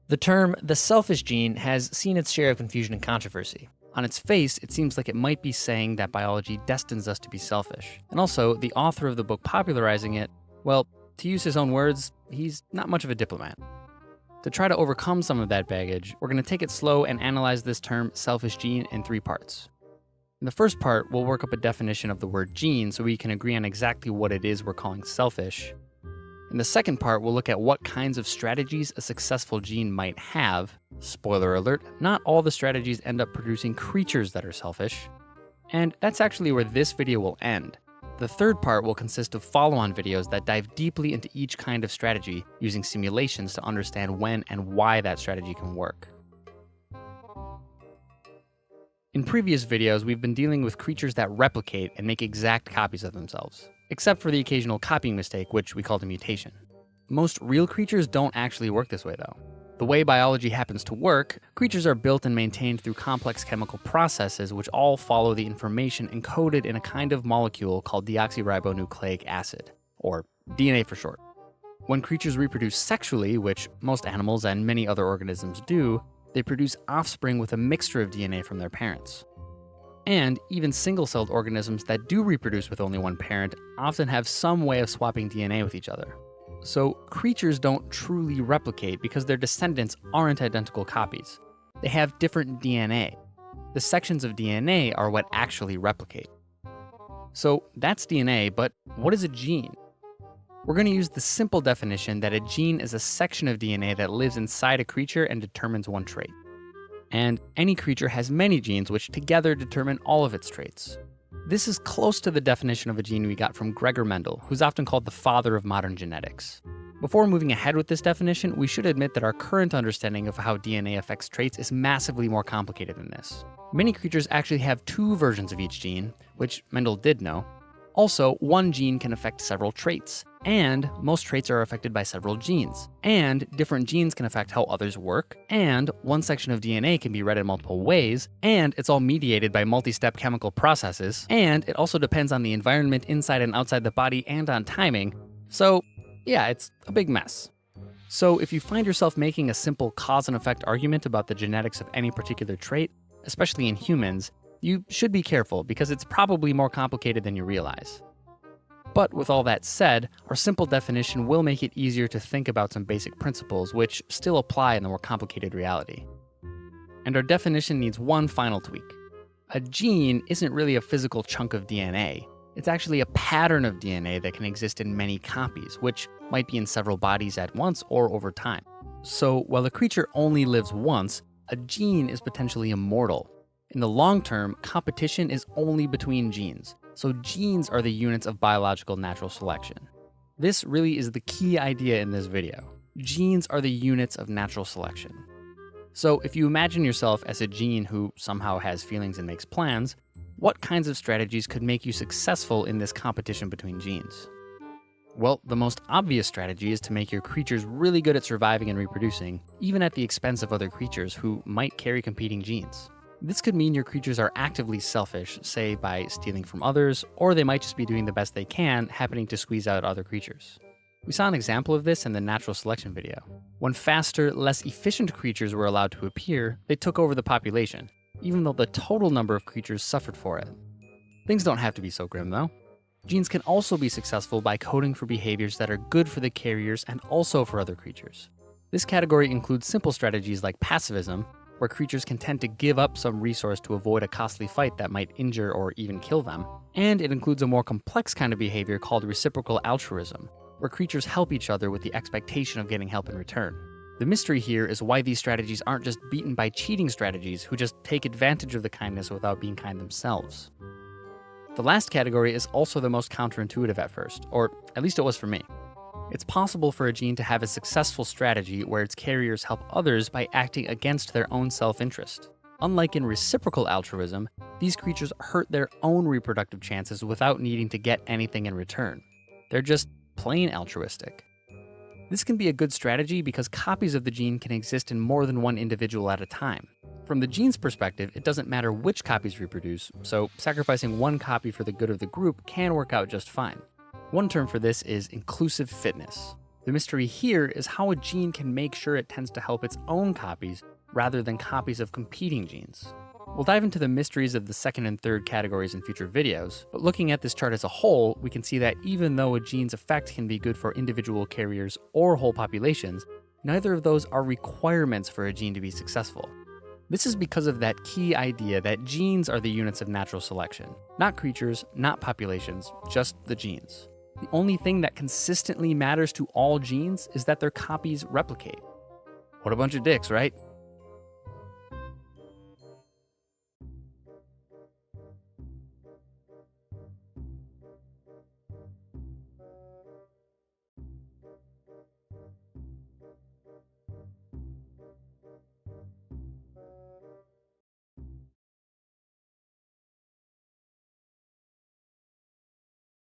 The term the selfish gene has seen its share of confusion and controversy. On its face, it seems like it might be saying that biology destines us to be selfish. And also, the author of the book popularizing it, well, to use his own words, he's not much of a diplomat. To try to overcome some of that baggage, we're going to take it slow and analyze this term selfish gene in 3 parts. In the first part, we'll work up a definition of the word gene so we can agree on exactly what it is we're calling selfish. In the second part, we'll look at what kinds of strategies a successful gene might have. Spoiler alert, not all the strategies end up producing creatures that are selfish. And that's actually where this video will end. The third part will consist of follow-on videos that dive deeply into each kind of strategy, using simulations to understand when and why that strategy can work. In previous videos, we've been dealing with creatures that replicate and make exact copies of themselves, except for the occasional copying mistake, which we called a mutation. Most real creatures don't actually work this way, though. The way biology happens to work, creatures are built and maintained through complex chemical processes which all follow the information encoded in a kind of molecule called deoxyribonucleic acid, or DNA for short. When creatures reproduce sexually, which most animals and many other organisms do, they produce offspring with a mixture of DNA from their parents. And even single-celled organisms that do reproduce with only one parent often have some way of swapping DNA with each other. So creatures don't truly replicate because their descendants aren't identical copies. They have different DNA. The sections of DNA are what actually replicate. So that's DNA, but what is a gene? We're going to use the simple definition that a gene is a section of DNA that lives inside a creature and determines one trait. And any creature has many genes which together determine all of its traits. This is close to the definition of a gene we got from Gregor Mendel, who's often called the father of modern genetics. Before moving ahead with this definition, we should admit that our current understanding of how DNA affects traits is massively more complicated than this. Many creatures actually have 2 versions of each gene, which Mendel did know. Also, one gene can affect several traits, and most traits are affected by several genes, and different genes can affect how others work, and one section of DNA can be read in multiple ways, and it's all mediated by multi-step chemical processes, and it also depends on the environment inside and outside the body and on timing. So, yeah, it's a big mess. So if you find yourself making a simple cause and effect argument about the genetics of any particular trait, especially in humans, you should be careful because it's probably more complicated than you realize. But with all that said, our simple definition will make it easier to think about some basic principles which still apply in the more complicated reality. And our definition needs one final tweak. A gene isn't really a physical chunk of DNA. It's actually a pattern of DNA that can exist in many copies, which might be in several bodies at once or over time. So while a creature only lives once, a gene is potentially immortal. In the long term, competition is only between genes, so genes are the units of biological natural selection. This really is the key idea in this video. Genes are the units of natural selection. So if you imagine yourself as a gene who somehow has feelings and makes plans, what kinds of strategies could make you successful in this competition between genes? Well, the most obvious strategy is to make your creatures really good at surviving and reproducing, even at the expense of other creatures who might carry competing genes. This could mean your creatures are actively selfish, say by stealing from others, or they might just be doing the best they can, happening to squeeze out other creatures. We saw an example of this in the natural selection video. When faster, less efficient creatures were allowed to appear, they took over the population, even though the total number of creatures suffered for it. Things don't have to be so grim, though. Genes can also be successful by coding for behaviors that are good for the carriers and also for other creatures. This category includes simple strategies like passivism, where creatures can tend to give up some resource to avoid a costly fight that might injure or even kill them. And it includes a more complex kind of behavior called reciprocal altruism, where creatures help each other with the expectation of getting help in return. The mystery here is why these strategies aren't just beaten by cheating strategies who just take advantage of the kindness without being kind themselves. The last category is also the most counterintuitive at first, or at least it was for me. It's possible for a gene to have a successful strategy where its carriers help others by acting against their own self-interest. Unlike in reciprocal altruism, these creatures hurt their own reproductive chances without needing to get anything in return. They're just plain altruistic. This can be a good strategy because copies of the gene can exist in more than one individual at a time. From the gene's perspective, it doesn't matter which copies reproduce, so sacrificing one copy for the good of the group can work out just fine. One term for this is inclusive fitness. The mystery here is how a gene can make sure it tends to help its own copies rather than copies of competing genes. We'll dive into the mysteries of the second and third categories in future videos, but looking at this chart as a whole, we can see that even though a gene's effect can be good for individual carriers or whole populations, neither of those are requirements for a gene to be successful. This is because of that key idea that genes are the units of natural selection. Not creatures, not populations, just the genes. The only thing that consistently matters to all genes is that their copies replicate. What a bunch of dicks, right?